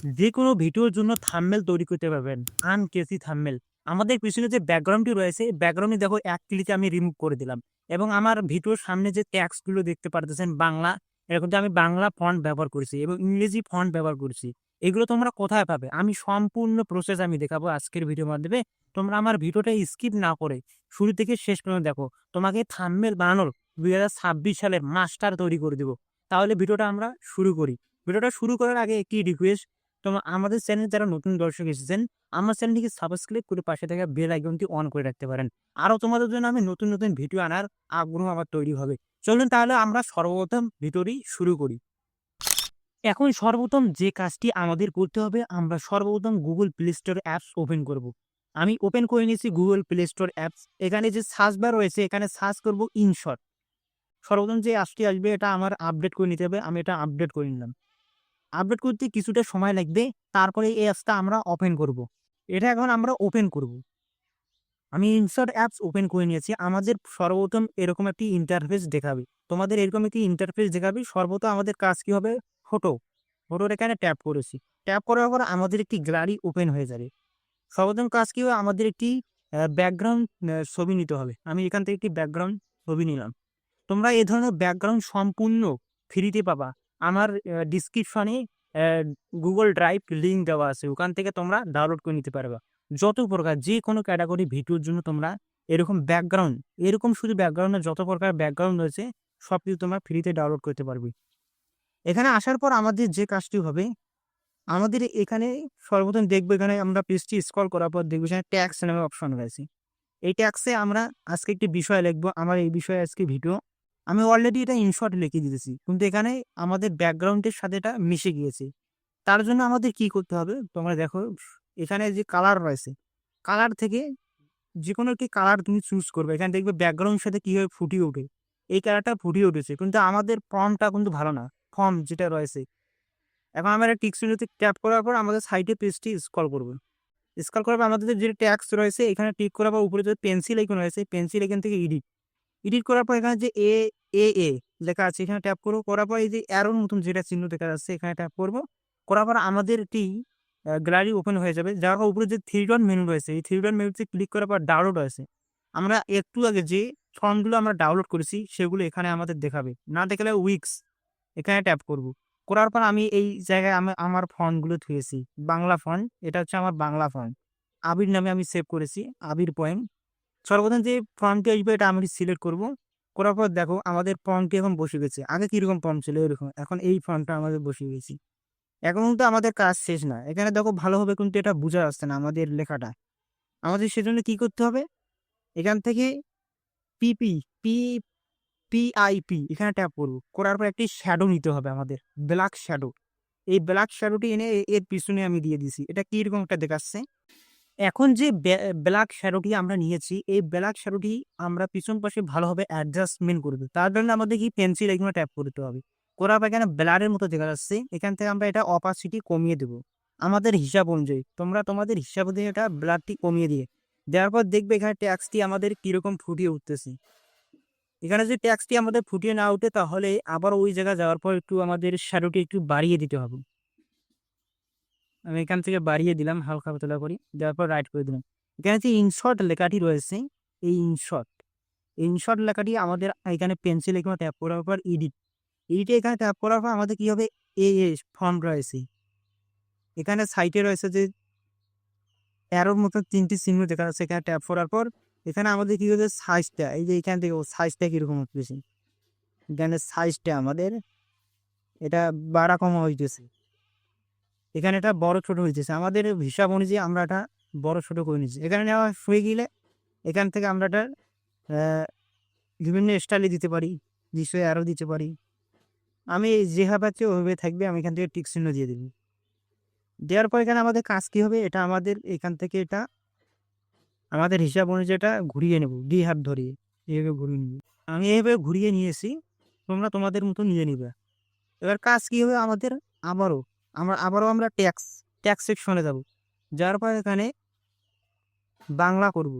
যে কোনো ভিডিওর জন্য থাম্বনেল তৈরি করতে পারবেন। আনকেসি থাম্বনেল। আমাদের পিছনে যে ব্যাকগ্রাউন্ডটি রয়েছে, ব্যাকগ্রাউন্ডে দেখো এক ক্লিকে আমি রিমুভ করে দিলাম। এবং আমার ভিডিওর সামনে যে ট্যাক্স গুলো দেখতে পারতেছেন বাংলা, এরকম যে আমি বাংলা ফন্ট ব্যবহার করেছি এবং ইংরেজি ফন্ট ব্যবহার করেছি। এগুলো তোমরা কোথায় পাবে? আমি সম্পূর্ণ প্রসেস আমি দেখাবো আজকের ভিডিওর মাধ্যমে। তোমরা আমার ভিডিওটা স্কিপ না করে শুরু থেকে শেষ পর্যন্ত দেখো। তোমাকে থাম্বনেল বানানোর 2026 সালের মাস্টার তৈরি করে দিব। তাহলে ভিডিওটা আমরা শুরু করি। ভিডিওটা শুরু করার আগে একটি রিকোয়েস্ট, তোমরা আমাদের চ্যানেলে যারা নতুন দর্শক এসেছেন, আমার চ্যানেলটিকে সাবস্ক্রাইব করে পাশে থাকা বেল আইকনটি অন করে রাখতে পারেন। আরো তোমাদের জন্য আমি নতুন নতুন ভিডিও আনার আগ্রহ আমার তৈরি হবে। চলুন তাহলে আমরা সর্বপ্রথম ভিডিওটি শুরু করি। এখন সর্বপ্রথম যে কাজটি আমাদের করতে হবে, আমরা সর্বপ্রথম Google play store apps open করব। আমি ওপেন করে নিয়েছি গুগল প্লে স্টোর অ্যাপস। এখানে যে সার্চ বার রয়েছে, এখানে সার্চ করব ইনশট। সর্বপ্রথম যে অ্যাপসটি আসবে এটা আমার আপডেট করে নিতে হবে। আমি এটা আপডেট করে নিলাম। আপডেট করতে কিছুটা সময় লাগবে। তারপরে এই অ্যাপসটা আমরা ওপেন করব। এটা এখন আমরা ওপেন করব। আমি ইনসার্ট অ্যাপস ওপেন করে নিয়েছি। আমাদের সর্বপ্রথম এরকম একটি ইন্টারফেস দেখাবে। তোমাদের এরকম একটি ইন্টারফেস দেখাবে। সর্বপ্রথম আমাদের কাজ কি হবে? ফটো। ফটোর এখানে ট্যাপ করেছি। ট্যাপ করার পর আমাদের একটি গ্যালারি ওপেন হয়ে যাবে। সর্বপ্রথম কাজ কি হবে? আমাদের একটি ব্যাকগ্রাউন্ড ছবি নিতে হবে। আমি এখান থেকে একটি ব্যাকগ্রাউন্ড ছবি নিলাম। তোমরা এ ধরনের ব্যাকগ্রাউন্ড সম্পূর্ণ ফ্রিতে পাবা। আমার ডিসক্রিপশনে গুগল ড্রাইভ লিঙ্ক দেওয়া আছে, ওখান থেকে তোমরা ডাউনলোড করে নিতে পারবা। যত প্রকার যে কোনো ক্যাটাগরি ভিডিওর জন্য তোমরা এরকম ব্যাকগ্রাউন্ড, এরকম শুধু ব্যাকগ্রাউন্ডের যত প্রকার ব্যাকগ্রাউন্ড রয়েছে সব কিছু তোমরা ফ্রিতে ডাউনলোড করতে পারবে। এখানে আসার পর আমাদের যে কাজটি হবে, আমাদের এখানে সর্বপ্রথম দেখবো, এখানে আমরা পেজটি স্ক্রল করার পর দেখবো এখানে ট্যাক্স নামে অপশন রয়েছে। এই ট্যাক্সে আমরা আজকে একটি বিষয় লিখবো। আমার এই বিষয়ে আজকে ভিডিও। আমি অলরেডি এটা ইনশর্ট লিখে দিতেছি, কিন্তু এখানে আমাদের ব্যাকগ্রাউন্ডের সাথে এটা মিশে গিয়েছে। তার জন্য আমাদের কি করতে হবে? তোমরা দেখো, এখানে যে কালার রয়েছে, কালার থেকে যে কোনো একটি কালার তুমি চুজ করবে। এখানে দেখবে ব্যাকগ্রাউন্ডের সাথে কিভাবে ফুটিয়ে ওঠে। এই কালারটা ফুটিয়ে উঠেছে, কিন্তু আমাদের ফর্মটা কিন্তু ভালো না। ফর্ম যেটা রয়েছে, এখন আমরা টিক চিহ্নতে ট্যাপ করার পর আমাদের সাইডে পেজটি স্ক্রল করবো। স্ক্রল করার পর আমাদের যে ট্যাক্স রয়েছে, এখানে টিক করার পর উপরে যে পেন্সিল আইকন রয়েছে, পেন্সিল এখান থেকে এডিট। এডিট করার পর এখানে যে এ লেখা আছে, এখানে ট্যাপ করবো। করার পর এই যে অ্যারোর মতন যেটা চিহ্ন দেখা যাচ্ছে, এখানে ট্যাপ করবো। করার পর আমাদের একটি গ্যালারি ওপেন হয়ে যাবে। যার পর উপরে যে থ্রি ডট মেনু রয়েছে, এই থ্রি ডট মেনুতে ক্লিক করার পর ডাউনলোড রয়েছে। আমরা একটু আগে যে ফর্মগুলো আমরা ডাউনলোড করেছি সেগুলো এখানে আমাদের দেখাবে। না দেখালে উইক্স, এখানে ট্যাপ করব। করার পর আমি এই জায়গায় আমি আমার ফন্টগুলো থুয়েছি। বাংলা ফন্ট, এটা হচ্ছে আমার বাংলা ফন্ট। আবির নামে আমি সেভ করেছি, আবির পয়েন্ট। সর্বপ্রথম যে ফন্টটি আসবে এটা আমি সিলেক্ট করব। করার পর দেখো আমাদের ফন্টটি এখন বসে গেছে। আগে কিরকম ফন্ট ছিল এরকম, এখন এই ফন্টটা আমাদের বসে গেছি। এখন কিন্তু আমাদের কাজ শেষ না। এখানে দেখো ভালোভাবে কিন্তু এটা বোঝা যাচ্ছে না আমাদের লেখাটা। আমাদের সেজন্য কি করতে হবে? এখান থেকে পিপি পি পিআইপি এখানে ট্যাপ করবো। করার পর একটি শ্যাডো নিতে হবে আমাদের, ব্ল্যাক শ্যাডো। এই ব্ল্যাক শ্যাডোটি এনে এর পিছনে আমি দিয়ে দিছি। এটা কিরকম একটা দেখাচ্ছে। এখন যে ব্ল্যাক শ্যাডোটি আমরা নিয়েছি, এই ব্ল্যাক শ্যাডোটি আমরা পিছন পাশে ভালোভাবে অ্যাডজাস্টমেন্ট করবো। তার জন্য আমাদের কি পেন্সিল এগুলো ট্যাপ করতে হবে। করার পর এখানে ব্লারের মতো দেখা যাচ্ছে, এখান থেকে আমরা এটা অপাসিটি কমিয়ে দেবো আমাদের হিসাব অনুযায়ী। তোমরা তোমাদের হিসাব অনুযায়ী এটা ব্লারটি কমিয়ে দিয়ে দেওয়ার পর দেখবে এখানে ট্যাক্সটি আমাদের কিরকম ফুটিয়ে উঠতেছে। এখানে যদি ট্যাক্সটি আমাদের ফুটিয়ে না উঠে, তাহলে আবার ওই জায়গায় যাওয়ার পর একটু আমাদের শ্যাডোটি একটু বাড়িয়ে দিতে হবে। আমি এখান থেকে বাড়িয়ে দিলাম হালকা পাতলা করে, দেওয়ার পর রাইট করে দিলাম। এখানে যে ইনশর্ট লেখাটি রয়েছে, এই ইনশর্ট ইনশর্ট লেখাটি আমাদের এখানে পেন্সিল এখানে ট্যাপ করার পর এডিটে এখানে ট্যাপ করার পর আমাদের কি হবে? এই ফন্ট রয়েছে, এখানে সাইটে রয়েছে যে অ্যারোর মতো তিনটি চিহ্ন দেখা যাচ্ছে। এখানে ট্যাপ করার পর এখানে আমাদের কি হচ্ছে? সাইজটা, এই যে এখান থেকে সাইজটা কিরকম হচ্ছে, এখানে সাইজটা আমাদের এটা বাড়া কমা হইতেছে। এখানে এটা বড় ছোট হইতেছে। আমাদের হিসাব অনুযায়ী আমরা এটা বড় ছোট করে নিচ্ছি। এখানে নেওয়া হয়ে গেলে এখান থেকে আমরা এটা বিভিন্ন স্টাইলে দিতে পারি, নিশ্চয়ই আরও দিতে পারি। আমি যেভাবে আছে ওইভাবে থাকবে। আমি এখান থেকে টিক চিহ্ন দিয়ে দেবো। দেওয়ার পর এখানে আমাদের কাজ কি হবে? এটা আমাদের এখান থেকে এটা আমাদের হিসাব অনুযায়ী এটা ঘুরিয়ে নেব, দুই হাত ধরিয়ে এইভাবে ঘুরিয়ে নেব। আমি এইভাবে ঘুরিয়ে নিয়েছি, তোমরা তোমাদের মতো নিয়ে নিবে। এবার কাজ কি হবে আমাদের? আবারও আমরা ট্যাক্স ট্যাক্স সেকশনে যাব। যাওয়ার পর এখানে বাংলা করব,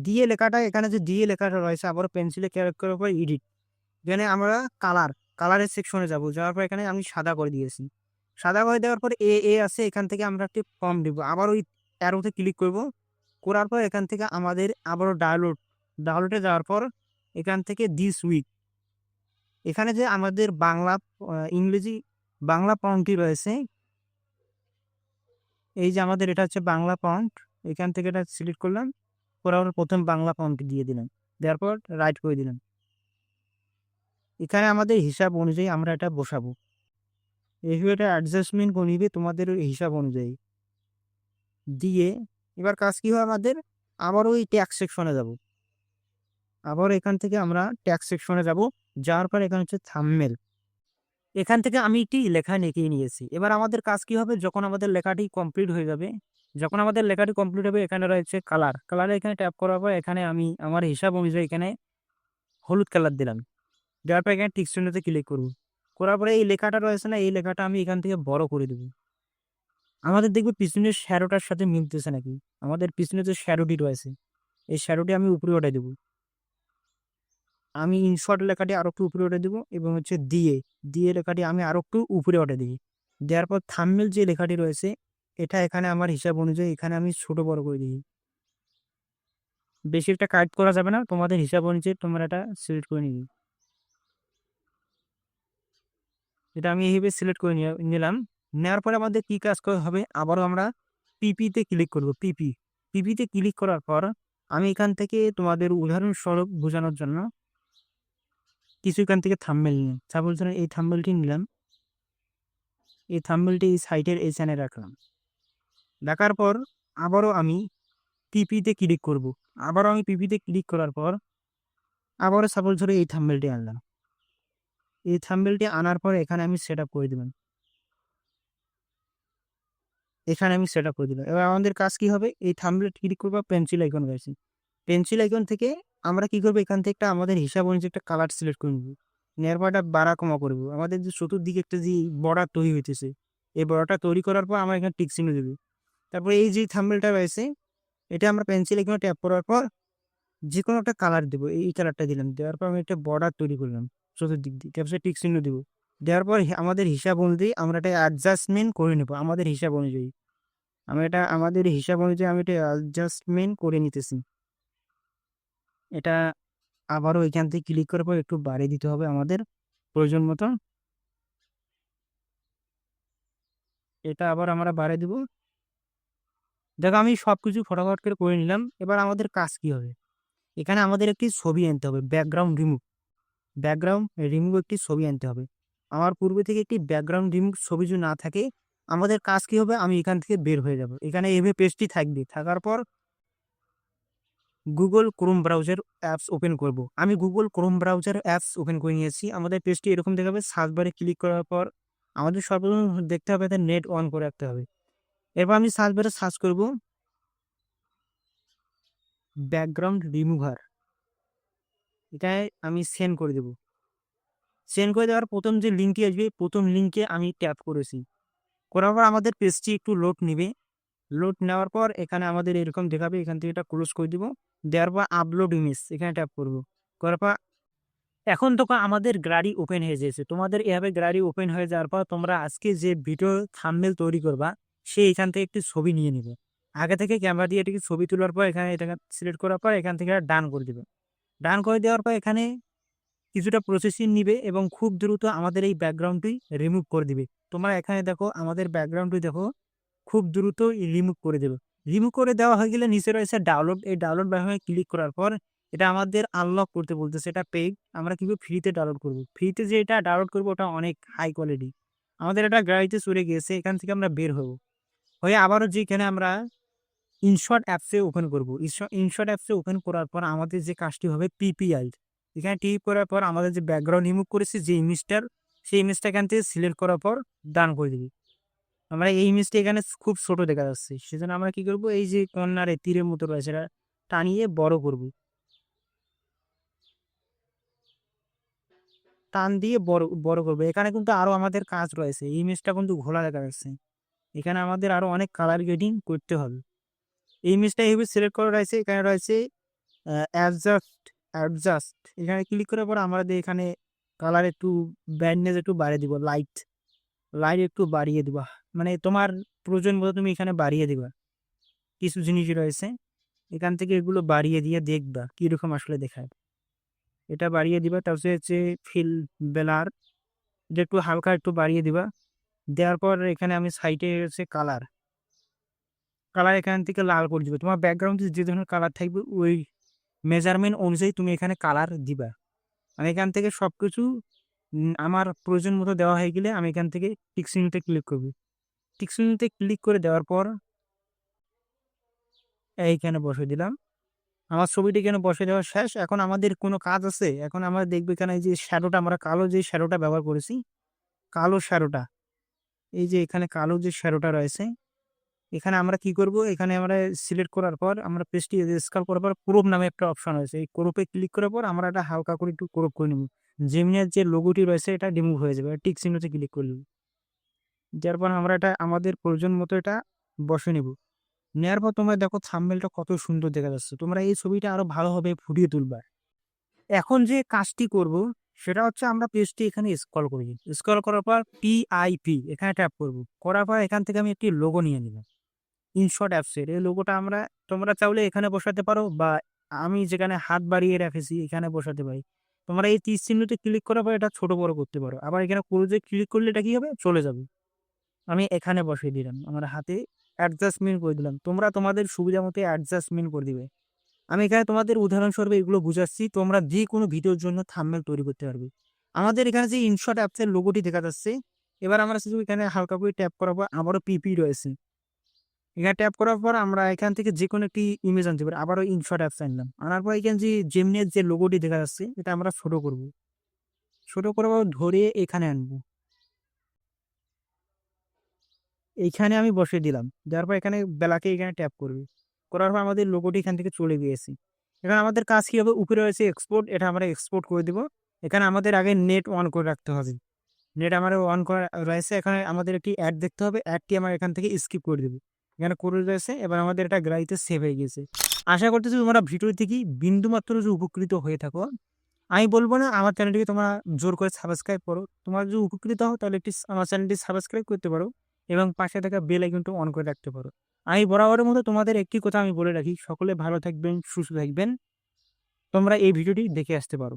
ডিএ লেখাটা, এখানে যে ডিএ লেখাটা রয়েছে, আবার পেন্সিলে ক্যারেক্ট করার পর এডিট। এখানে আমরা কালার কালারের সেকশনে যাব, যাওয়ার পর এখানে আমি সাদা করে দিয়েছি। সাদা করে দেওয়ার পর এ এ আছে, এখান থেকে আমরা একটি ফর্ম দিব, আবার ওই অ্যারোতে ক্লিক করব। করার পর এখান থেকে আমাদের আবারও ডাউনলোডে যাওয়ার পর এখান থেকে দিস উইক, এখানে যে আমাদের বাংলা ইংরেজি বাংলা ফন্টটি রয়েছে, এই যে আমাদের এটা হচ্ছে বাংলা ফন্ট, এখান থেকে এটা সিলেক্ট করলাম, করার পর প্রথম বাংলা ফন্ট দিয়ে দিলাম, দেওয়ার পর রাইট করে দিলাম। এখানে আমাদের হিসাব অনুযায়ী আমরা এটা বসাবো, এইভাবে এটা অ্যাডজাস্টমেন্ট করে নিবে তোমাদের ওই হিসাব অনুযায়ী দিয়ে। এবার কাজ কি হয় আমাদের, আবার ওই ট্যাক্স সেকশনে যাব, আবার এখান থেকে আমরা ট্যাক্স সেকশনে যাব, যাওয়ার পর এখানে হচ্ছে থাম্বনেল, এখান থেকে আমি একটি লেখা লিখে নিয়েছি। এবার আমাদের কাজ কি হবে, যখন আমাদের লেখাটি কমপ্লিট হয়ে যাবে, যখন আমাদের লেখাটি কমপ্লিট হবে, এখানে রয়েছে কালারে এখানে ট্যাপ করার পর এখানে আমি আমার হিসাব অনুযায়ী এখানে হলুদ কালার দিলাম, দেওয়ার পর এখানে টিক চিহ্নতে ক্লিক করব। করার পরে এই লেখাটা রয়েছে না, এই লেখাটা আমি এখান থেকে বড় করে দেব। আমাদের দেখবে পিছনের শ্যাডোটার সাথে মিলতেছে নাকি, আমাদের পিছনে যে শ্যাডোটি রয়েছে, এই শ্যাডোটি আমি উপরে উঠে দেবো। আমি ইনশর্ট লেখাটি আরো একটু উপরে উঠে দেবো, এবং হচ্ছে দিয়ে লেখাটি আমি আরো একটু উপরে উঠে দিই। দেওয়ার পর থাম্বনেল যে লেখাটি রয়েছে, এটা এখানে আমার হিসাব অনুযায়ী এখানে আমি ছোট বড় করে দিই। বেশি একটা কাট করা যাবে না, তোমাদের হিসাব অনুযায়ী তোমরা এটা সিলেক্ট করে নিবি। এটা আমি এইভাবে সিলেক্ট করে নিলাম। নেওয়ার পরে আমাদের কি কাজ করতে হবে, আবারও আমরা পিপিতে ক্লিক করব। পিপিতে ক্লিক করার পর আমি এখান থেকে তোমাদের উদাহরণস্বরূপ বোঝানোর জন্য কিছু এখান থেকে থাম্বনেল নিলাম। সাপোজ ধরেন এই থাম্বনেলটি নিলাম, এই থাম্বনেলটি এই সাইটের এই চ্যানেলে রাখলাম। রাখার পর আবারও আমি পিপিতে ক্লিক করব। আবারও আমি পিপিতে ক্লিক করার পর আবারও সাপোজ ধরে এই থাম্বনেলটি আনলাম। এই থাম্বনেলটি আনার পর এখানে আমি সেট আপ করে দিলাম, এখানে আমি সেট আপ করে দিলাম। এবার আমাদের কাজ কি হবে, এই থাম্বনেল ক্লিক করবো, পেন্সিল আইকন রয়েছে, পেন্সিল আইকন থেকে আমরা কি করবো, এখান থেকে একটা আমাদের হিসাব অনুযায়ী একটা কালার সিলেক্ট করে নেবো। নেওয়ার পর একটা বাড়া কমা করবো। আমাদের যে চতুর্দিকে একটা যে বর্ডার তৈরি হইতেছে, এই বর্ডারটা তৈরি করার পর আমরা এখানে টিক চিহ্ন দেবো। তারপর এই যে থাম্বনেলটা রয়েছে, এটা আমরা পেন্সিল আইকনে ট্যাপ করার পর যে কোনো একটা কালার দেবো, এই কালারটা দিলাম। দেওয়ার পর আমি একটা বর্ডার তৈরি করলাম চতুর্দিক দিয়ে, তারপরে টিক চিহ্ন দেবো। দেওয়ার পর আমাদের হিসাব অনুযায়ী আমরা এটা অ্যাডজাস্টমেন্ট করে নেবো, আমাদের হিসাব অনুযায়ী। আমাদের হিসাব অনুযায়ী আমি এটা অ্যাডজাস্টমেন্ট করে নিতেছি। এটা আবারও এখান থেকে ক্লিক করার পর একটু বাড়িয়ে দিতে হবে আমাদের প্রয়োজন মতো। এটা আবার আমরা বাড়িয়ে দিব। দেখো আমি সবকিছু ফটাফট করে নিলাম। এবার আমাদের কাজ কি হবে, এখানে আমাদের একটি ছবি আনতে হবে, ব্যাকগ্রাউন্ড রিমুভ একটি ছবি আনতে হবে। আমার পূর্বে থেকে একটি ব্যাকগ্রাউন্ড রিমুভ ছবি যদি না থাকে, আমাদের কাজ কি হবে, আমি এখান থেকে বের হয়ে যাব। এখানে এভাবে পেজটি থাকবে, থাকার পর Google Chrome browser apps open করব। আমি Google Chrome browser apps open করে নিয়েছি। আমাদের পেজটি এরকম দেখাবে। সার্চ বারে ক্লিক করার পর আমাদের সর্বপ্রথম দেখতে হবে তার নেট অন করে রাখতে হবে। এরপর আমি সার্চ বারে সার্চ করব ব্যাকগ্রাউন্ড রিমুভার, এটাই আমি সেন্ড করে দেব। সেন্ড করে দেওয়ার প্রথম যে লিঙ্কটি আসবে, প্রথম লিঙ্কে আমি ট্যাপ করেছি। করার পর আমাদের পেজটি একটু লোড নেবে। লোড নেওয়ার পর এখানে আমাদের এরকম দেখাবে, এখান থেকে এটা ক্লোজ করে দিব। দেওয়ার পর আপলোড ইমেজ এখানে ট্যাপ করব। করার পর এখন তো আমাদের গ্যালারি ওপেন হয়ে গেছে। তোমাদের এভাবে গ্যালারি ওপেন হয়ে যাওয়ার পর তোমরা আজকে যে ভিডিও থাম্বনেল তৈরি করবা, সে এখান থেকে একটি ছবি নিয়ে নিবে। আগে থেকে ক্যামেরা দিয়ে এটিকে ছবি তোলার পর এখানে এটাকে সিলেক্ট করার পর এখান থেকে ডান করে দিবে। ডান করে দেওয়ার পর এখানে কিছুটা প্রসেসিং নিবে এবং খুব দ্রুত আমাদের এই ব্যাকগ্রাউন্ডটি রিমুভ করে দিবে। তোমরা এখানে দেখো, আমাদের ব্যাকগ্রাউন্ডটি দেখো খুব দ্রুত রিমুভ করে দেবে। রিমুভ করে দেওয়া হয়ে গেলে নিচে রয়েছে ডাউনলোড, এই ডাউনলোড বাটনে ক্লিক করার পর এটা আমাদের আনলক করতে বলতেছে। এটা পেইড, আমরা কিভাবে ফ্রিতে ডাউনলোড করব। ফ্রিতে যে এটা ডাউনলোড করবো ওটা অনেক হাই কোয়ালিটি। আমাদের এটা গ্যালারিতে চলে গিয়েছে, এখান থেকে আমরা বের হয়ে আবারও যেখানে আমরা ইনশর্ট অ্যাপসে ওপেন করব। ইনশর্ট অ্যাপসে ওপেন করার পর আমাদের যে কাজটি হবে পিপিআই, এখানে টিপ করার পর আমাদের যে ব্যাকগ্রাউন্ড রিমুভ করেছি যে ইমেজটার, সেই ইমেজটা এখান থেকে সিলেক্ট করার পর ডান করে দিবি। আমরা এই ইমেজটা এখানে খুব ছোট দেখা যাচ্ছে, সেজন্য আমরা কি করব, এই যে কর্নারে তীরের মতো রয়েছে এটা টানিয়ে বড় করব, টান দিয়ে বড় বড় করবো। এখানে কিন্তু আরো আমাদের কাজ রয়েছে, এই ইমেজটা কিন্তু ঘোলা দেখা যাচ্ছে, এখানে আমাদের আরো অনেক কালার গ্রেডিং করতে হবে। এই ইমেজটা এইভাবে সিলেক্ট করা রয়েছে, এখানে রয়েছে অ্যাডজাস্ট অ্যাডজাস্ট, এখানে ক্লিক করার পর আমাদের এখানে কালার একটু ব্রাইটনেস একটু বাড়িয়ে দিব, লাইট লাইট একটু বাড়িয়ে দিবা, মানে তোমার প্রয়োজন মতো তুমি এখানে বাড়িয়ে দিবা। কিছু জিনিস রয়েছে এখান থেকে এগুলো বাড়িয়ে দিয়ে দেখবা কিরকম আসলে দেখায়। এটা বাড়িয়ে দিবা, তারপরে হচ্ছে ফিল বেলার, এটা একটু হালকা একটু বাড়িয়ে দিবা। দেওয়ার পর এখানে আমি সাইডে হচ্ছে কালার, কালার এখান থেকে লাল করে দিবে। তোমার ব্যাকগ্রাউন্ডে যে ধরনের কালার থাকবে ওই মেজারমেন্ট অনুযায়ী তুমি এখানে কালার দিবা। আমি এখান থেকে সবকিছু আমার প্রয়োজন মতো দেওয়া হয়ে গেলে আমি এখান থেকে টিকসিনিতে ক্লিক করবি। টিকসিনিতে ক্লিক করে দেওয়ার পর এইখানে বসে দিলাম। আমার ছবিটি এখানে বসে দেওয়া শেষ। এখন আমাদের কোনো কাজ আছে? এখন আমরা দেখবো এখানে এই যে শ্যাডোটা, আমরা কালো যে শ্যাডোটা ব্যবহার করেছি, কালো শ্যাডোটা, এই যে এখানে কালো যে শ্যাডোটা রয়েছে, এখানে আমরা কি করব? এখানে আমরা সিলেক্ট করার পর আমরা পেজটি স্ক্রল করার পর ক্রপ নামে একটা অপশন রয়েছে। এই ক্রপে ক্লিক করার পর আমরা এটা হালকা করে একটু ক্রপ করে নেব। জেমিনির যে লোগোটি রয়েছে এটা রিমুভ হয়ে যাবে। টিক চিহ্নতে ক্লিক করলে যার পর আমরা এটা আমাদের প্রয়োজন মতো এটা বসে নেব। নেওয়ার পর তোমরা দেখো থাম্বনেলটা কত সুন্দর দেখা যাচ্ছে। তোমরা এই ছবিটা আরো ভালোভাবে ফুটিয়ে তুলবা। এখন যে কাজটি করব সেটা হচ্ছে আমরা পেজটি এখানে স্ক্রল করি। স্ক্রল করার পর পিআইপি এখানে ট্যাপ করব। করার পর এখান থেকে আমি একটি লোগো নিয়ে নিলাম। ইনশর্ট অ্যাপসের এই লোগোটা তোমরা চাইলে এখানে বসাতে পারো, বা আমি যেখানে হাত বাড়িয়ে রেখেছি এখানে বসাতে পারি। তোমরা এই তীর চিহ্নতে ক্লিক করার পর এটা ছোট বড় করতে পারো। আবার এখানে ক্লোজে ক্লিক করলে এটা কি হবে? চলে যাবে। আমি এখানে বসিয়ে দিলাম, আমার হাতে অ্যাডজাস্টমেন্ট করে দিলাম। তোমরা তোমাদের সুবিধা মতো অ্যাডজাস্টমেন্ট করে দিবে। আমি এখানে তোমাদের উদাহরণস্বরূপ এগুলো বুঝাচ্ছি, তোমরা যে কোনো ভিডিওর জন্য থাম্বনেল তৈরি করতে পারবে। আমাদের এখানে যে ইনশর্ট অ্যাপসের লোগোটি দেখা যাচ্ছে, এবার আমরা শুধু এখানে হালকা করে ট্যাপ করার পর আবারও পিপি রয়েছে, এখানে ট্যাপ করার পর আমরা এখান থেকে যে কোনো একটি ইমেজ আনতে পারি। আবারও ইনশর্ট অ্যাপস আনলাম, আনার পর এখানে যে জেমিনির যে লোগোটি দেখা যাচ্ছে এটা আমরা ছোট করব। ছোট করে ধরে এখানে আনবো, এইখানে আমি বসিয়ে দিলাম। দেওয়ার পর এখানে বেলাকে এখানে ট্যাপ করবে। করার পর আমাদের লোগোটি এখান থেকে চলে গিয়েছে। এখানে আমাদের কাজ কি হবে? উপরে রয়েছে এক্সপোর্ট, এটা আমরা এক্সপোর্ট করে দিব। এখানে আমাদের আগে নেট অন করে রাখতে হবে। নেট আমার অন করা রয়েছে। এখানে আমাদের একটি অ্যাড দেখতে হবে, অ্যাডটি আমার এখান থেকে স্কিপ করে দেবো। এখানে করে রয়েছে। এবার আমাদের এটা গ্যালারিতে সেভ হয়ে গেছে। আশা করতেছি তোমরা ভিডিও থেকে বিন্দুমাত্র যদি উপকৃত হয়ে থাকো, আমি বলবো না আমার চ্যানেলটিকে তোমরা জোর করে সাবস্ক্রাইব করো। তোমরা যদি উপকৃত হও তাহলে একটি আমার চ্যানেলটি সাবস্ক্রাইব করতে পারো এবং পাশে থাকা বেল আইকনটা অন করে রাখতে পারো। আমি বরাবরের মতো তোমাদের একটি কথা আমি বলে রাখি, সকলে ভালো থাকবেন, সুস্থ থাকবেন। তোমরা এই ভিডিওটি দেখে আসতে পারো।